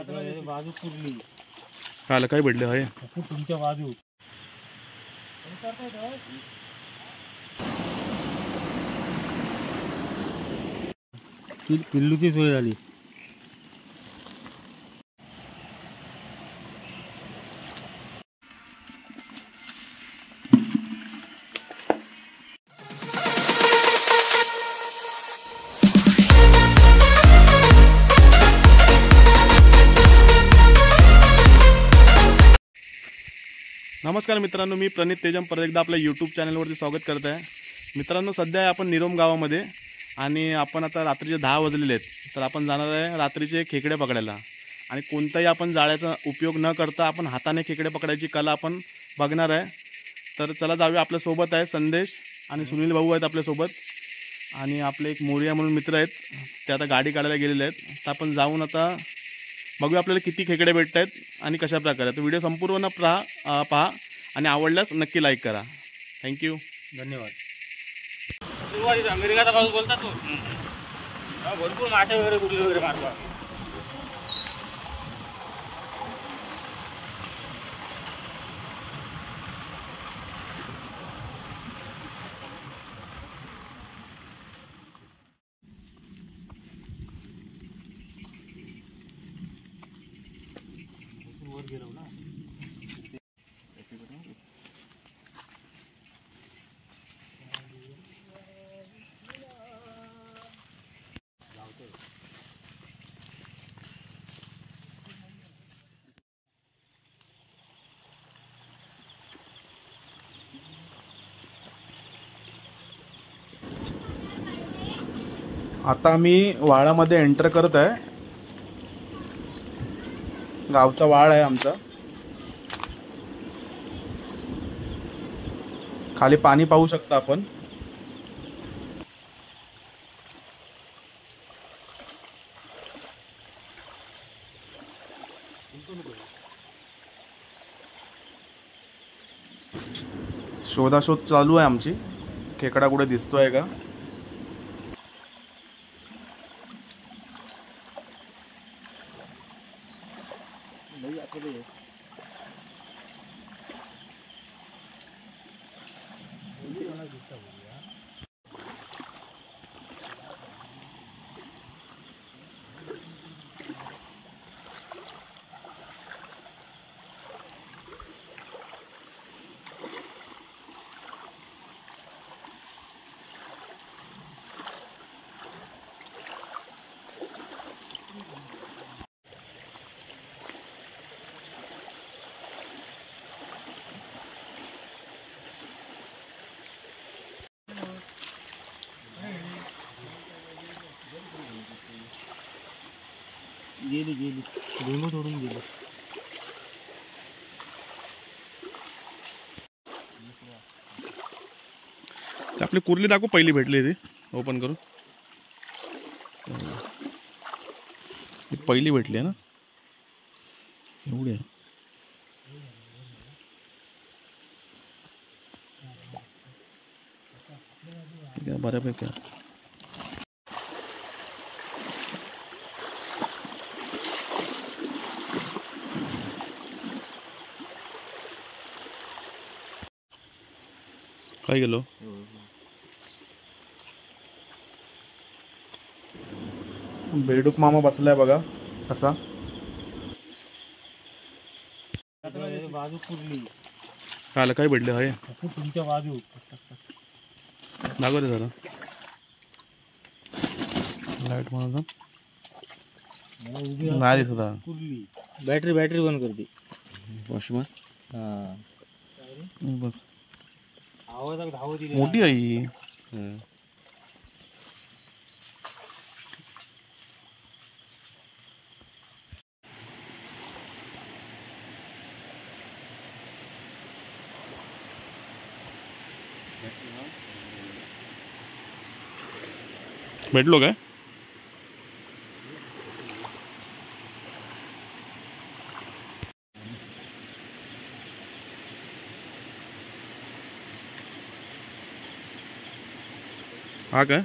बाजू पुरली काल काय भेटले आहे तुमच्या बाजू पिल्लूची सोय झाली. नमस्कार मित्रांनो, मी प्रणित तेजम परत एकदा आपल्या यूट्यूब चॅनलवरती स्वागत करत आहे. मित्रांनो, सध्या आपण निरोम गावामध्ये आणि आपण आता रात्रीचे 10 वाजलेले आहेत. तर आपण जाणार आहे रात्रीचे खेकडे पकडायला आणि कोणताही आपण जाळ्याचा उपयोग न करता आपण हाताने खेकडे पकडायची कला आपण बघणार आहे. तर चला जाऊया. आपल्यासोबत आहे संदेश आणि सुनील भाऊ आहेत आपल्यासोबत आणि आपले एक मोरिया म्हणून मित्र आहेत, ते आता गाडी काढायला गेलेले आहेत. तर आपण जाऊन आता बघूया आपल्याला किती खेकडे भेटत आहेत आणि कशा प्रकारे. तर व्हिडिओ संपूर्ण पहा आणि आवडल्यास नक्की लाईक करा. थँक्यू, धन्यवाद. सुरुवातीला अमेरिकाचा पाऊस बोलतात तो भरपूर मासे वगैरे कुठले वगैरे मारतो. वर गेलो ना. आता मी वाळामध्ये एंटर करत आहे. गावचा वाळ आहे आमचा. खाली पाणी पाहू शकता आपण. शोधाशोध चालू आहे आमची. खेकडा कुठे दिसतोय का? गेली लिंबू तोडून गेली. आपली कुर्ली दाखव, पहिली भेटली ती. ओपन करू. पहिली भेटली आहे ना. एवढी आहे बऱ्यापैकी. काय गेलो. बेडूक मामा बसलाय बघा कसा. बाजू पुरली काल काय भेटले आहे तुमच्या बाजू. दाखव रे जरा लाईट म्हणून नाही दिसत. पुरली बॅटरी बंद करते. वॉशमॅन बघ आवाज धावत दिली. मोठी आई. भेटलो काय? हा काय?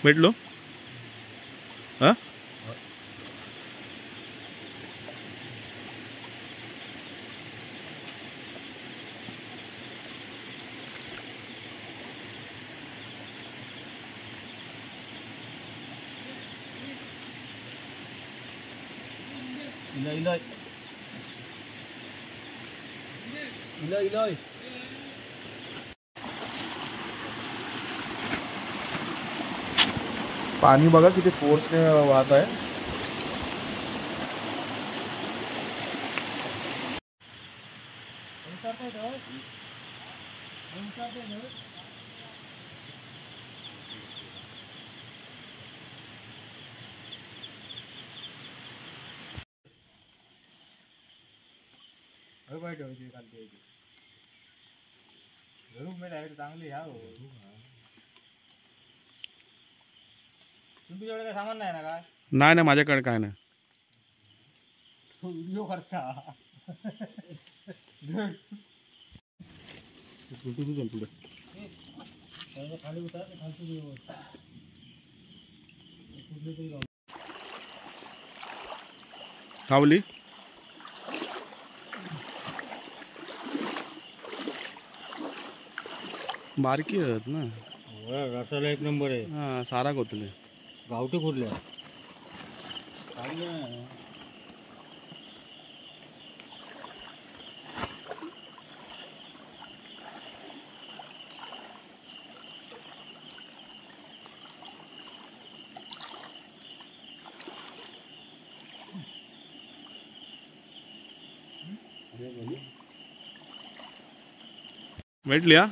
भेटलो हा पाणी बघा किती फोर्सने वाहत आहे. चांगली ह्या तुमच्याकडे काय सामान नाही ना काय नाही ना माझ्याकडे काय नाही. व्हिडिओ करता खाली उतर खालची खावली बारकी आहेत ना. रसाला एक नंबर आहे. हा सारा कोतले गावठी कुठल्या भेटली हा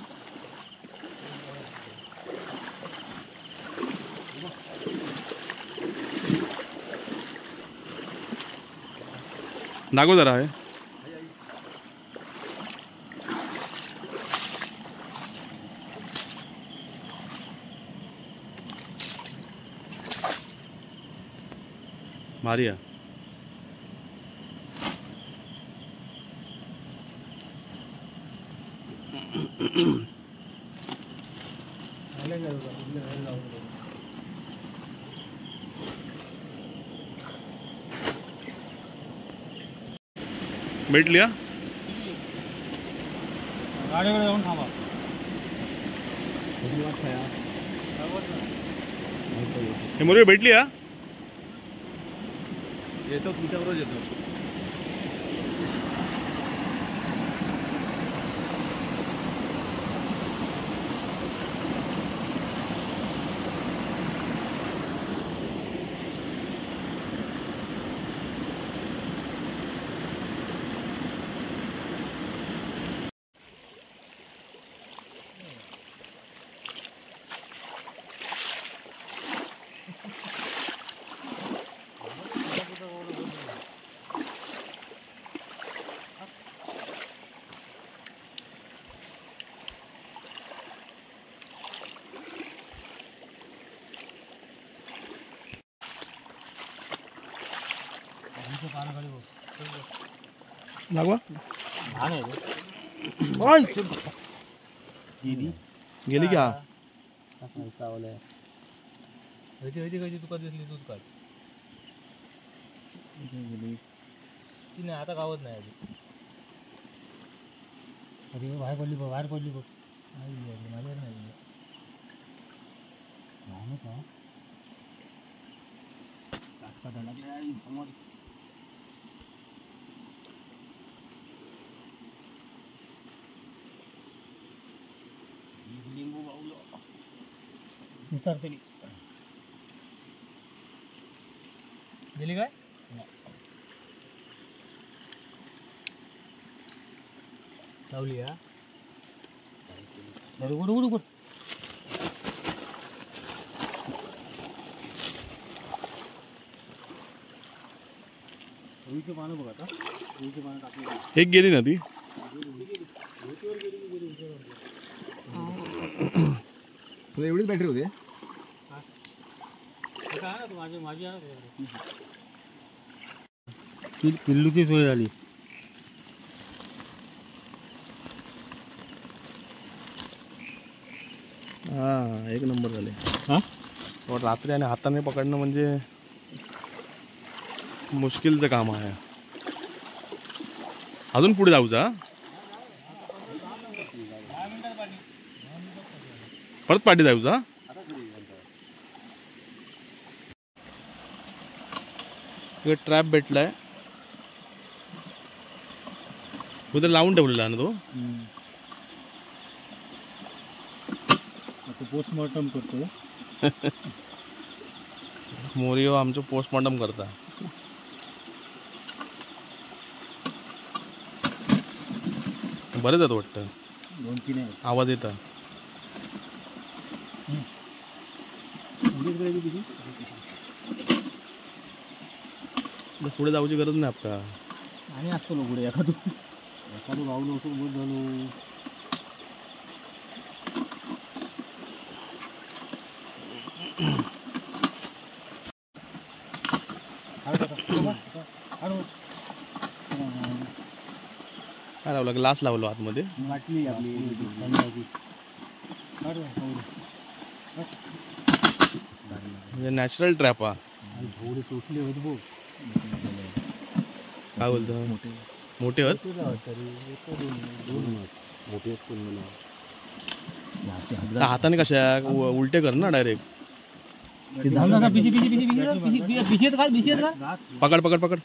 दाखव जरा आहे. भारी आहे. भेटली हा गाडीकडे जाऊन थांबा. हे मुली भेटली हा येतो तुमच्याबरोबर येतो. लागवा गेली का तुका दिसली दूध काढ ती नाही आता गावत नाही आधी. अरे बाहेर पडली बघ माझ्या नाही लिंबू बावलो विचारतली गेली काय लावली हा उड उड उड पानं बघा आता पानं टाकली एक गेली ना ती तुला एवढीच बॅटरी होते माझी पिल्लूची सोय झाली. हा एक नंबर झाले. हा और रात्री आणि हाताने पकडणं म्हणजे मुश्किलचं काम आहे. अजून पुढे जाऊचा परत पाठी जाऊचा. ट्रॅप भेटलाय उद्या लावून ठेवलेला ना तो. पोस्टमॉर्टम करतो. मोरियो आमचं पोस्टमॉर्टम करता. बरेच आहेत वाटतं. 2-3 आहे. आवाज येता. पुढे जाऊची गरज नाही आपका. आणि असतो लो पुढे एखादं गाव नव्हतो बोल झालो. काय लावलं ग्लास लावलो आतमध्ये. वाटली आपली म्हणजे नॅचरल ट्रॅप हा. थोडे टोचले होते भाऊ. काय बोलतो मोठे आहेत. हाताने कशा उलटे कर ना डायरेक्ट. पकड पकड पकड.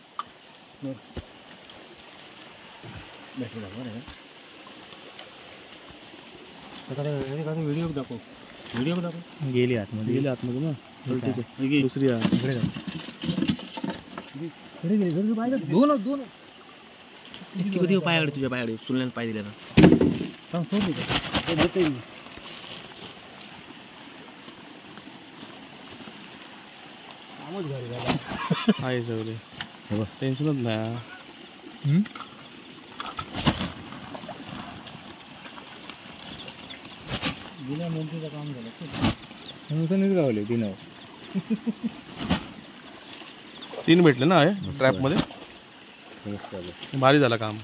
व्हिडिओ दाखव. व्हिडिओ दाखव. गेली आतमध्ये गेली आतमध्ये ना. दुसरी इकडे दोन किती पायाकडे तुझ्या पायाकडे सुलण्यात पाय दिले ना. आहे सगळे टेन्शनच नाही. बिना मेहनतीचं काम झालं. गावले बिना 3 भेटले ना आहे ट्रॅप मध्ये. भारी झाला काम.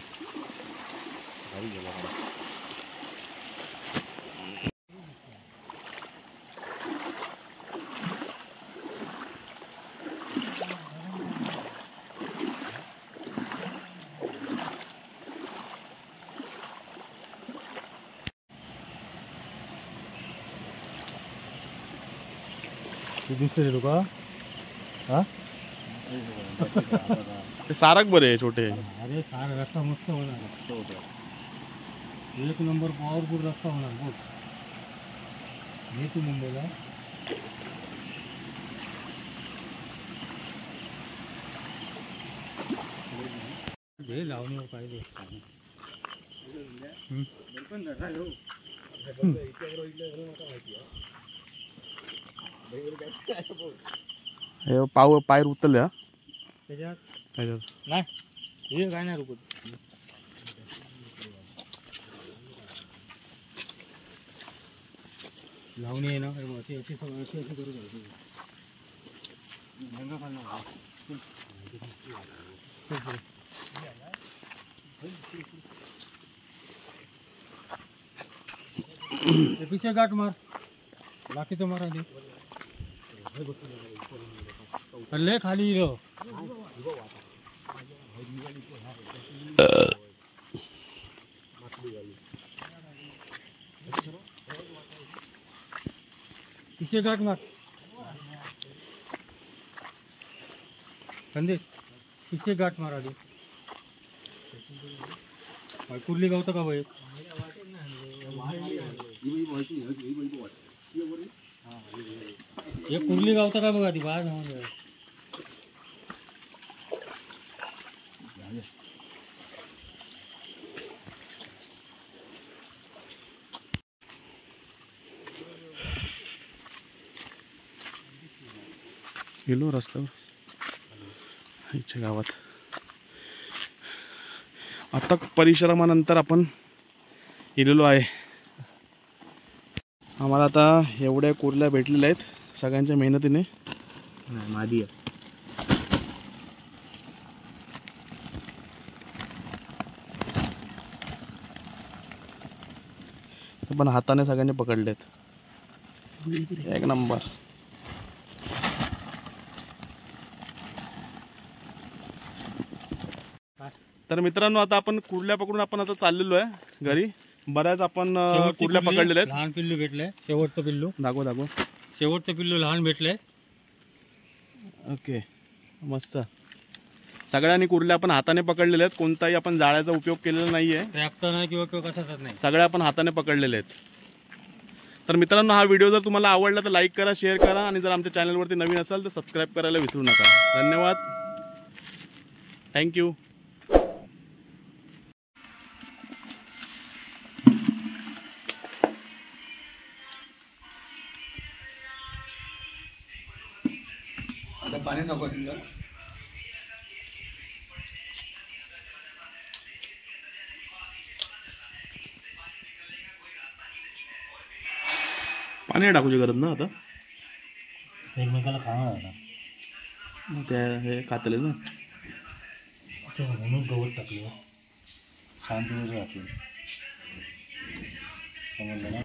दिसते तुका. हा ते सारक बरे छोटे. अरे सारा रस्ता मस्त होणार. एक नंबर पॉवरफुल रस्ता होणार बघ. ये तू मुंबईला. हे लावणीवर पाहिजे. हे पायर उतरल्या त्याच्यात नाही हे काय नाही रुकत. लावणी आहे ना अशी अशी सगळं अशी अशी करू शकतो. पिशे गाठ मार. बाकीचं मार आधी. लय खाली रो. पिशे गाठ मार. कंदे पिशे गाठ मार आधी. कुर्ली गावतं का बाई. हे कुर्ली गावतं का बघा ती बाहेर. गेलो रस्त्यावर इच्छा गावात. आता परिश्रमानंतर आपण गेलेलो आहे. आम्हाला आता एवढ्या कुर्ल्या भेटलेल्या आहेत सगळ्यांच्या मेहनतीने. मादी पण हाताने सगळ्यांनी पकडलेत. एक नंबर. तर मित्रांनो आता आपण कुर्ल्या पकडून आपण आता चाललेलो आहे घरी. बऱ्याच आपण शेवटची कुर्ल्या पिल्ली, पकडलेल्या आहेत. लहान पिल्लू भेटलंय. शेवटचं पिल्लू शेवटचं पिल्लू लहान भेटलंय. ओके मस्त. सगळ्यांनी कुर्ल्या आपण हाताने पकडलेल्या आहेत. कोणताही आपण जाळ्याचा उपयोग केलेला नाहीये. ट्रॅपचा नाही किंवा कशाचाच नाही. सगळ्या आपण हाताने पकडलेले आहेत. तर मित्रांनो हा व्हिडिओ जर तुम्हाला आवडला तर लाईक करा, शेअर करा आणि जर आमच्या चॅनलवरती नवीन असाल तर सबस्क्राईब करायला विसरू नका. धन्यवाद. थँक्यू. आता पाणी नको तिला. पाणी टाकूची गरज ना आता. एकमेकाला खाणार आता. त्या हे कातले ना म्हणून गवत टाकलं. शांत घातलं. समजलं ना.